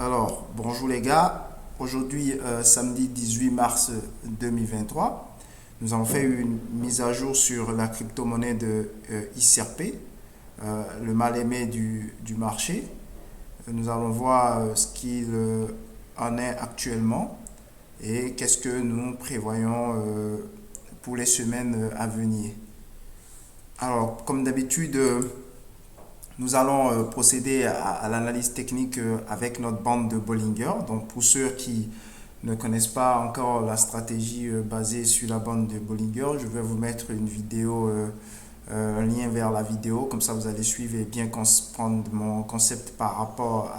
Alors, bonjour les gars. Aujourd'hui, samedi 18 mars 2023, nous avons fait une mise à jour sur la crypto-monnaie de ICRP, le mal-aimé du marché. Nous allons voir ce qu'il en est actuellement et qu'est-ce que nous prévoyons pour les semaines à venir. Alors, comme d'habitude, nous allons procéder à l'analyse technique avec notre bande de Bollinger. Donc pour ceux qui ne connaissent pas encore la stratégie basée sur la bande de Bollinger, je vais vous mettre une vidéo, un lien vers la vidéo, comme ça vous allez suivre et bien comprendre mon concept par rapport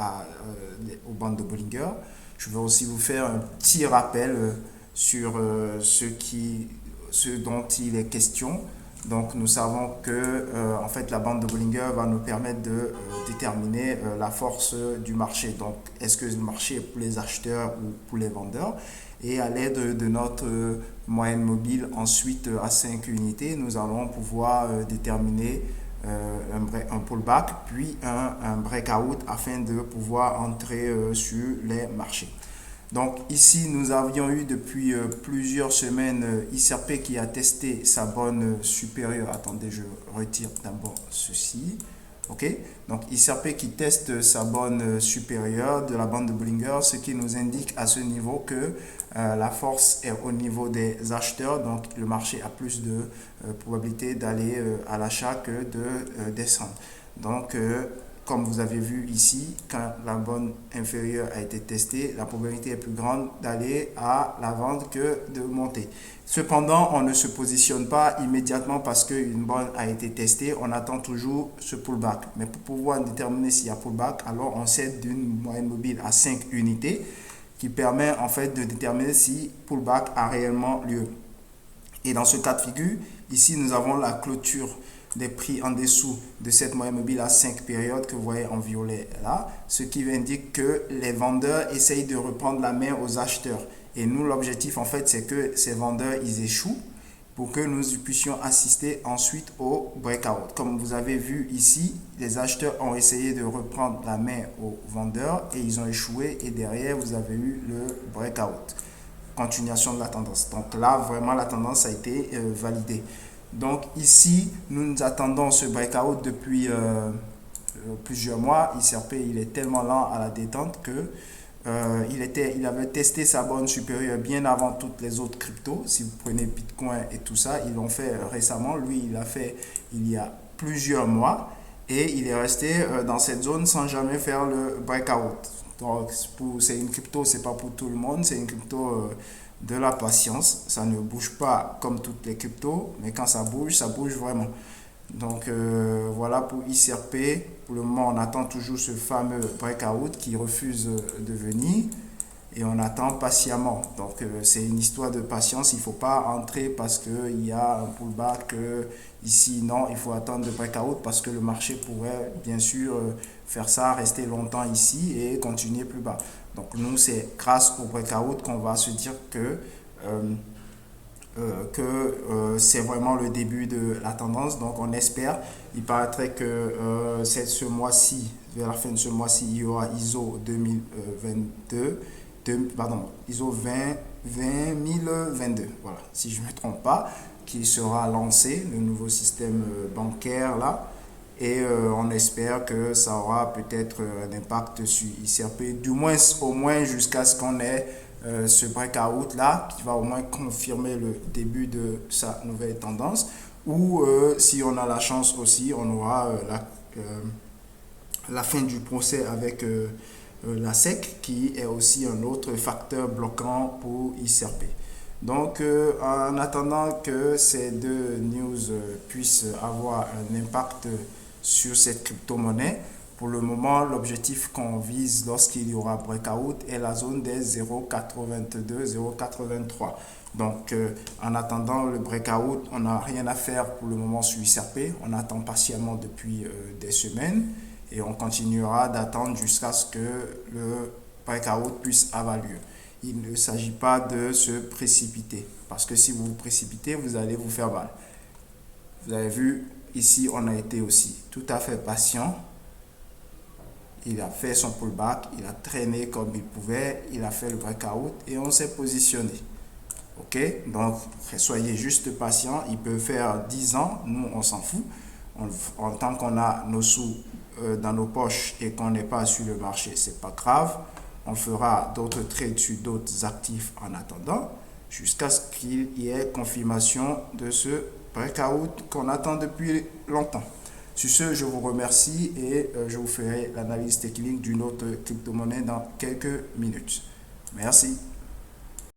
aux bandes de Bollinger. Je vais aussi vous faire un petit rappel sur ce dont il est question. Donc nous savons que en fait la bande de Bollinger va nous permettre de déterminer la force du marché. Donc est-ce que le marché est pour les acheteurs ou pour les vendeurs? Et à l'aide de notre moyenne mobile ensuite à 5 unités, nous allons pouvoir déterminer un pullback puis un breakout afin de pouvoir entrer sur les marchés. Donc ici, nous avions eu depuis plusieurs semaines ICRP qui a testé sa bonne supérieure. Attendez, je retire d'abord ceci. Ok, donc ICRP qui teste sa bonne supérieure de la bande de Bollinger, ce qui nous indique à ce niveau que la force est au niveau des acheteurs, donc le marché a plus de probabilité d'aller à l'achat que de descendre. Donc comme vous avez vu ici, quand la bande inférieure a été testée, la probabilité est plus grande d'aller à la vente que de monter. Cependant, on ne se positionne pas immédiatement parce qu'une bande a été testée, on attend toujours ce pullback. Mais pour pouvoir déterminer s'il y a pullback, alors on s'aide d'une moyenne mobile à 5 unités qui permet en fait de déterminer si pullback a réellement lieu. Et dans ce cas de figure, ici nous avons la clôture des prix en dessous de cette moyenne mobile à 5 périodes que vous voyez en violet là, ce qui indique que les vendeurs essayent de reprendre la main aux acheteurs. Et nous, l'objectif en fait, c'est que ces vendeurs, ils échouent pour que nous puissions assister ensuite au breakout. Comme vous avez vu ici, les acheteurs ont essayé de reprendre la main aux vendeurs et ils ont échoué et derrière, vous avez eu le breakout. Continuation de la tendance. Donc là, vraiment, la tendance a été validée. Donc ici, nous attendons ce breakout depuis plusieurs mois. ICRP, il est tellement lent à la détente que il avait testé sa borne supérieure bien avant toutes les autres cryptos. Si vous prenez Bitcoin et tout ça, ils l'ont fait récemment. Lui, il l'a fait il y a plusieurs mois et il est resté dans cette zone sans jamais faire le breakout. Donc, c'est une crypto, c'est pas pour tout le monde, c'est une crypto de la patience. Ça ne bouge pas comme toutes les cryptos, mais quand ça bouge vraiment. Donc voilà pour ICRP. Pour le moment, on attend toujours ce fameux breakout qui refuse de venir et on attend patiemment. Donc c'est une histoire de patience. Il ne faut pas entrer parce qu'il y a un pullback ici. Non, il faut attendre le breakout parce que le marché pourrait bien sûr faire ça, rester longtemps ici et continuer plus bas. Donc nous, c'est grâce au breakout qu'on va se dire que c'est vraiment le début de la tendance. Donc on espère, il paraîtrait que c'est ce mois-ci, vers la fin de ce mois-ci, il y aura ISO 2022, pardon, ISO 20022, voilà, si je ne me trompe pas, qui sera lancé, le nouveau système bancaire là. Et on espère que ça aura peut-être un impact sur ICRP, du moins au moins jusqu'à ce qu'on ait ce breakout là qui va au moins confirmer le début de sa nouvelle tendance ou si on a la chance aussi on aura la fin du procès avec la SEC qui est aussi un autre facteur bloquant pour ICRP. Donc en attendant que ces deux news puissent avoir un impact sur cette crypto-monnaie, pour le moment, l'objectif qu'on vise lorsqu'il y aura breakout est la zone des 0,82, 0,83. Donc, en attendant le breakout, on n'a rien à faire pour le moment sur ICRP. On attend patiemment depuis des semaines et on continuera d'attendre jusqu'à ce que le breakout puisse avoir lieu. Il ne s'agit pas de se précipiter parce que si vous vous précipitez, vous allez vous faire mal. Vous avez vu, ici, on a été aussi tout à fait patient. il a fait son pullback, il a traîné comme il pouvait, il a fait le breakout et on s'est positionné. Ok, donc soyez juste patient, il peut faire 10 ans, nous on s'en fout. En tant qu'on a nos sous dans nos poches et qu'on n'est pas sur le marché, c'est pas grave. On fera d'autres trades sur d'autres actifs en attendant, jusqu'à ce qu'il y ait confirmation de ce breakout qu'on attend depuis longtemps. Sur ce, je vous remercie et je vous ferai l'analyse technique d'une autre crypto-monnaie dans quelques minutes. Merci.